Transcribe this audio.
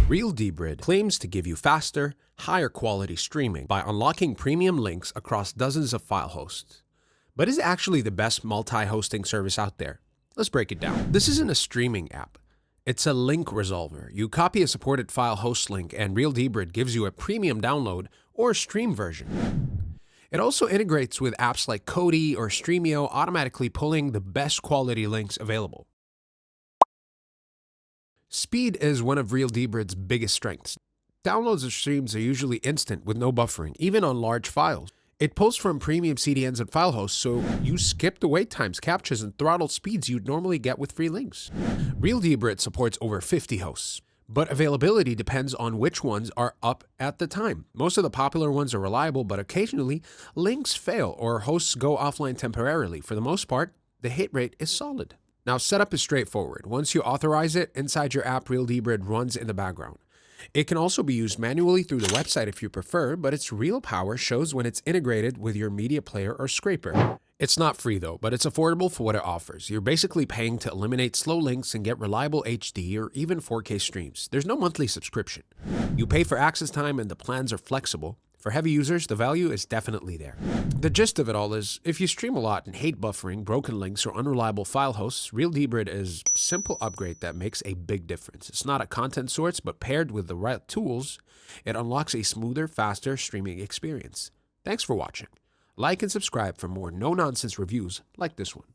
Real-Debrid claims to give you faster, higher quality streaming by unlocking premium links across dozens of file hosts. But is it actually the best multi-hosting service out there? Let's break it down. This isn't a streaming app. It's a link resolver. You copy a supported file host link and Real-Debrid gives you a premium download or stream version. It also integrates with apps like Kodi or Stremio, automatically pulling the best quality links available. Speed is one of Real-Debrid's biggest strengths. Downloads and streams are usually instant with no buffering, even on large files. It pulls from premium CDNs and file hosts, so you skip the wait times, captures, and throttle speeds you'd normally get with free links. Real-Debrid supports over 50 hosts, but availability depends on which ones are up at the time. Most of the popular ones are reliable, but occasionally links fail or hosts go offline temporarily. For the most part, the hit rate is solid. Now, setup is straightforward. Once you authorize it, inside your app, Real-Debrid runs in the background. It can also be used manually through the website if you prefer, but its real power shows when it's integrated with your media player or scraper. It's not free though, but it's affordable for what it offers. You're basically paying to eliminate slow links and get reliable HD or even 4K streams. There's no monthly subscription. You pay for access time and the plans are flexible. For heavy users, the value is definitely there. The gist of it all is, if you stream a lot and hate buffering, broken links, or unreliable file hosts, Real-Debrid is a simple upgrade that makes a big difference. It's not a content source, but paired with the right tools, it unlocks a smoother, faster streaming experience. Thanks for watching. Like and subscribe for more no-nonsense reviews like this one.